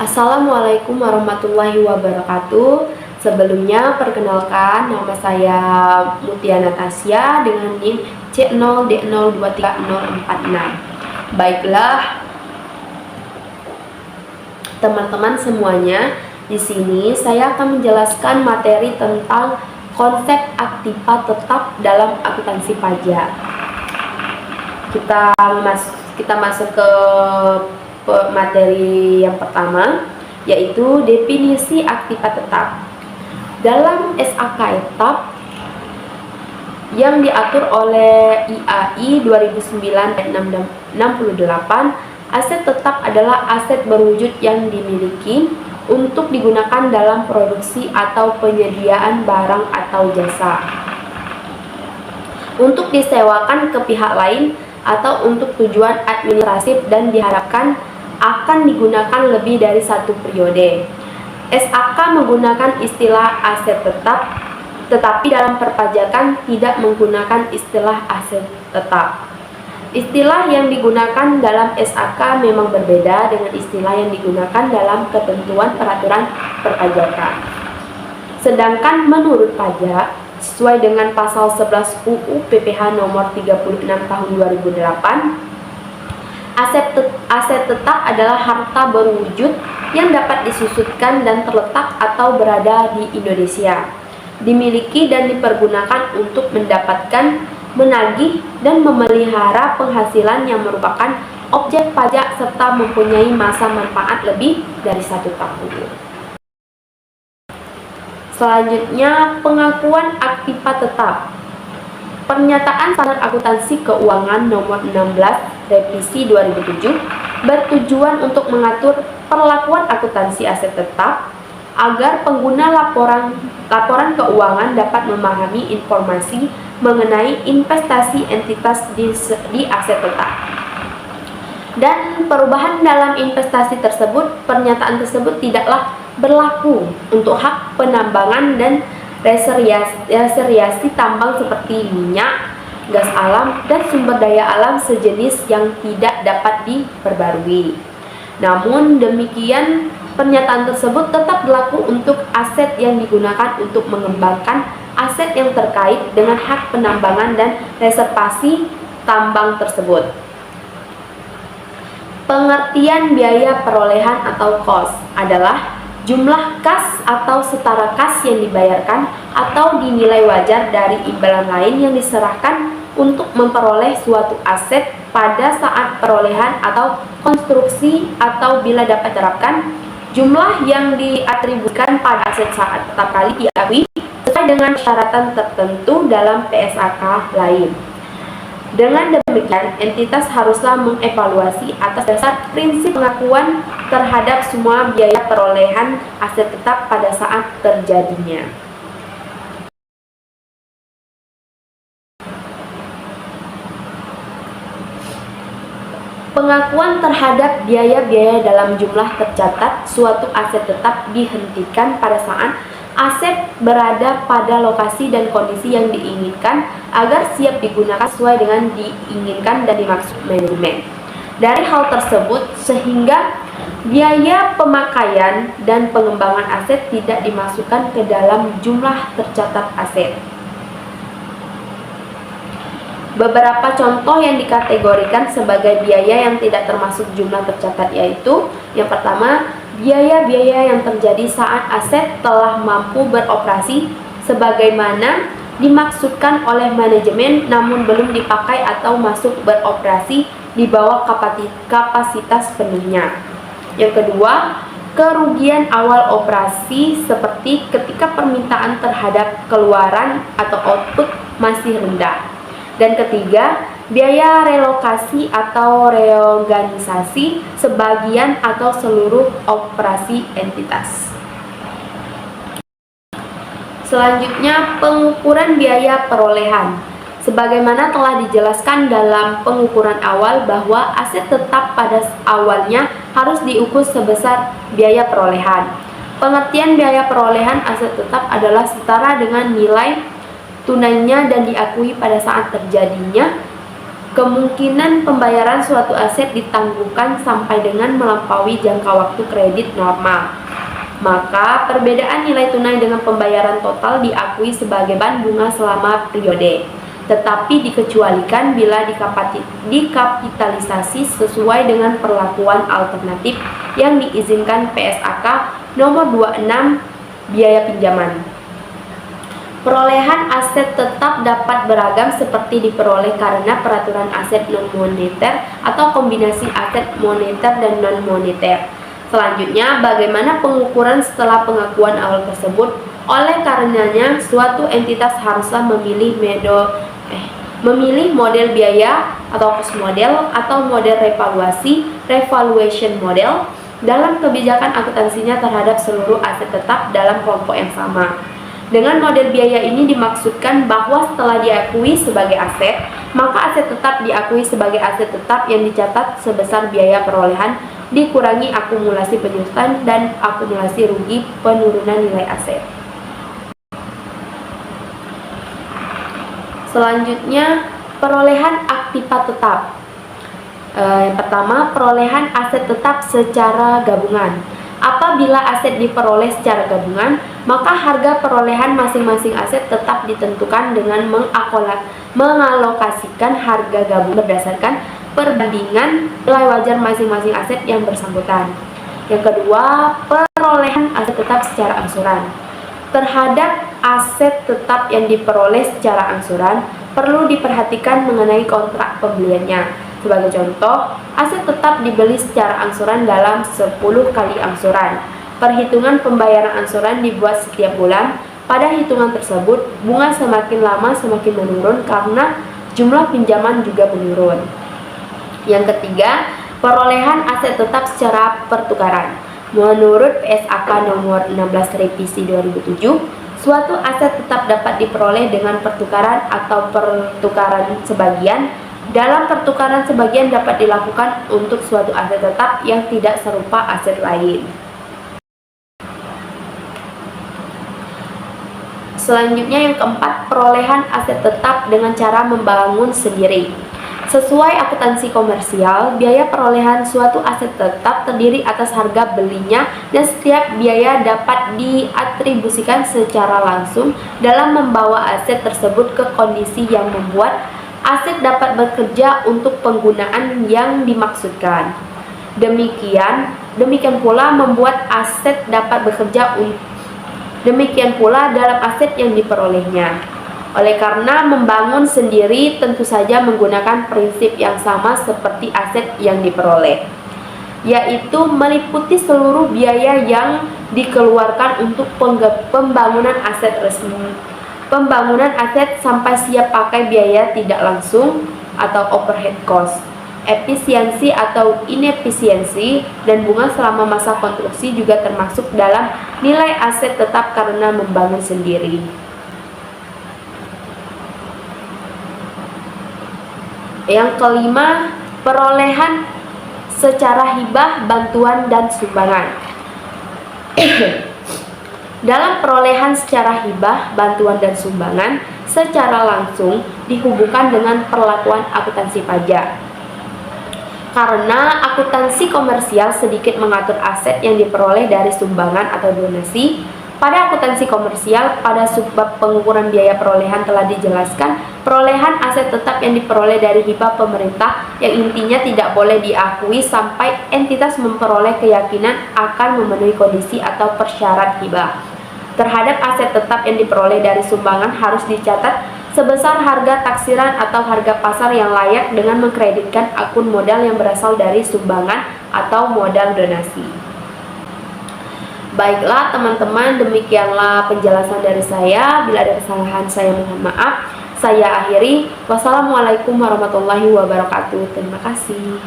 Assalamualaikum warahmatullahi wabarakatuh. Sebelumnya perkenalkan, nama saya Mutia Natasya dengan NIM C0D023046. Baiklah, teman-teman semuanya, di sini saya akan menjelaskan materi tentang konsep aktiva tetap dalam akuntansi pajak. Kita masuk ke materi yang pertama, yaitu definisi aktiva tetap. Dalam SAK etap yang diatur oleh IAI 2009/68, aset tetap adalah aset berwujud yang dimiliki untuk digunakan dalam produksi atau penyediaan barang atau jasa, untuk disewakan ke pihak lain, atau untuk tujuan administratif dan diharapkan akan digunakan lebih dari satu periode. SAK menggunakan istilah aset tetap, tetapi dalam perpajakan tidak menggunakan istilah aset tetap. Istilah yang digunakan dalam SAK memang berbeda dengan istilah yang digunakan dalam ketentuan peraturan perpajakan. Sedangkan menurut pajak, sesuai dengan pasal 11 UU PPH nomor 36 tahun 2008, aset tetap adalah harta berwujud yang dapat disusutkan dan terletak atau berada di Indonesia, dimiliki dan dipergunakan untuk mendapatkan, menagih, dan memelihara penghasilan yang merupakan objek pajak serta mempunyai masa manfaat lebih dari 1 tahun. Selanjutnya, pengakuan aktiva tetap. Pernyataan Standar Akuntansi Keuangan Nomor 16 Revisi 2007 bertujuan untuk mengatur perlakuan akuntansi aset tetap agar pengguna laporan keuangan dapat memahami informasi mengenai investasi entitas di aset tetap. Dan perubahan dalam investasi tersebut, pernyataan tersebut tidaklah berlaku untuk hak penambangan dan reseriasi tambang seperti minyak, gas alam, dan sumber daya alam sejenis yang tidak dapat diperbarui. Namun demikian, pernyataan tersebut tetap berlaku untuk aset yang digunakan untuk mengembangkan aset yang terkait dengan hak penambangan dan reservasi tambang tersebut. Pengertian biaya perolehan atau cost adalah jumlah kas atau setara kas yang dibayarkan atau dinilai wajar dari imbalan lain yang diserahkan untuk memperoleh suatu aset pada saat perolehan atau konstruksi, atau bila dapat diterapkan, jumlah yang diatributkan pada aset saat tetap kali diakui sesuai dengan persyaratan tertentu dalam PSAK lain. Dengan demikian, entitas haruslah mengevaluasi atas dasar prinsip pengakuan terhadap semua biaya perolehan aset tetap pada saat terjadinya. Pengakuan terhadap biaya-biaya dalam jumlah tercatat suatu aset tetap dihentikan pada saat aset berada pada lokasi dan kondisi yang diinginkan agar siap digunakan sesuai dengan diinginkan dan dimaksud manajemen. Dari hal tersebut, sehingga biaya pemakaian dan pengembangan aset tidak dimasukkan ke dalam jumlah tercatat aset. Beberapa contoh yang dikategorikan sebagai biaya yang tidak termasuk jumlah tercatat yaitu: yang pertama, biaya-biaya yang terjadi saat aset telah mampu beroperasi sebagaimana dimaksudkan oleh manajemen namun belum dipakai atau masuk beroperasi di bawah kapasitas penuhnya. Yang kedua, kerugian awal operasi seperti ketika permintaan terhadap keluaran atau output masih rendah. Dan ketiga, biaya relokasi atau reorganisasi sebagian atau seluruh operasi entitas. Selanjutnya, pengukuran biaya perolehan. Sebagaimana telah dijelaskan dalam pengukuran awal bahwa aset tetap pada awalnya harus diukur sebesar biaya perolehan. Pengertian biaya perolehan aset tetap adalah setara dengan nilai tunainya dan diakui pada saat terjadinya Kemungkinan pembayaran suatu aset ditangguhkan sampai dengan melampaui jangka waktu kredit normal. Maka perbedaan nilai tunai dengan pembayaran total diakui sebagai bahan bunga selama periode, tetapi dikecualikan bila dikapitalisasi sesuai dengan perlakuan alternatif yang diizinkan PSAK nomor 26 biaya pinjaman. Perolehan aset tetap dapat beragam seperti diperoleh karena peraturan aset non-moneter atau kombinasi aset moneter dan non-moneter. Selanjutnya, bagaimana pengukuran setelah pengakuan awal tersebut? Oleh karenanya, suatu entitas haruslah memilih model biaya atau cost model atau model revaluation model dalam kebijakan akuntansinya terhadap seluruh aset tetap dalam kelompok yang sama. Dengan model biaya ini dimaksudkan bahwa setelah diakui sebagai aset, maka aset tetap diakui sebagai aset tetap yang dicatat sebesar biaya perolehan dikurangi akumulasi penyusutan dan akumulasi rugi penurunan nilai aset. Selanjutnya, perolehan aktiva tetap. Yang pertama, perolehan aset tetap secara gabungan. Apabila aset diperoleh secara gabungan, maka harga perolehan masing-masing aset tetap ditentukan dengan mengalokasikan harga gabungan berdasarkan perbandingan nilai wajar masing-masing aset yang bersangkutan. Yang kedua, perolehan aset tetap secara angsuran. Terhadap aset tetap yang diperoleh secara angsuran, perlu diperhatikan mengenai kontrak pembeliannya. Sebagai contoh, aset tetap dibeli secara angsuran dalam 10 kali angsuran. Perhitungan pembayaran angsuran dibuat setiap bulan. Pada hitungan tersebut, bunga semakin lama semakin menurun karena jumlah pinjaman juga menurun. Yang ketiga, perolehan aset tetap secara pertukaran. Menurut PSAK nomor 16 revisi 2007, suatu aset tetap dapat diperoleh dengan pertukaran atau pertukaran sebagian. Dalam pertukaran sebagian dapat dilakukan untuk suatu aset tetap yang tidak serupa aset lain. Selanjutnya yang keempat, perolehan aset tetap dengan cara membangun sendiri. Sesuai akuntansi komersial, biaya perolehan suatu aset tetap terdiri atas harga belinya dan setiap biaya dapat diatribusikan secara langsung dalam membawa aset tersebut ke kondisi yang membuat aset dapat bekerja untuk penggunaan yang dimaksudkan. Demikian pula membuat aset dapat bekerja demikian pula dalam aset yang diperolehnya. Oleh karena membangun sendiri tentu saja menggunakan prinsip yang sama seperti aset yang diperoleh, yaitu meliputi seluruh biaya yang dikeluarkan untuk pembangunan aset resmi. Pembangunan aset sampai siap pakai biaya tidak langsung atau overhead cost, efisiensi atau inefisiensi, dan bunga selama masa konstruksi juga termasuk dalam nilai aset tetap karena membangun sendiri. Yang kelima, perolehan secara hibah, bantuan, dan sumbangan. Dalam perolehan secara hibah, bantuan, dan sumbangan secara langsung dihubungkan dengan perlakuan akuntansi pajak. Karena akuntansi komersial sedikit mengatur aset yang diperoleh dari sumbangan atau donasi, pada akuntansi komersial pada subbab pengukuran biaya perolehan telah dijelaskan perolehan aset tetap yang diperoleh dari hibah pemerintah yang intinya tidak boleh diakui sampai entitas memperoleh keyakinan akan memenuhi kondisi atau persyarat hibah. Terhadap aset tetap yang diperoleh dari sumbangan harus dicatat sebesar harga taksiran atau harga pasar yang layak dengan mengkreditkan akun modal yang berasal dari sumbangan atau modal donasi. Baiklah teman-teman, demikianlah penjelasan dari saya. Bila ada kesalahan saya mohon maaf. Saya akhiri. Wassalamualaikum warahmatullahi wabarakatuh. Terima kasih.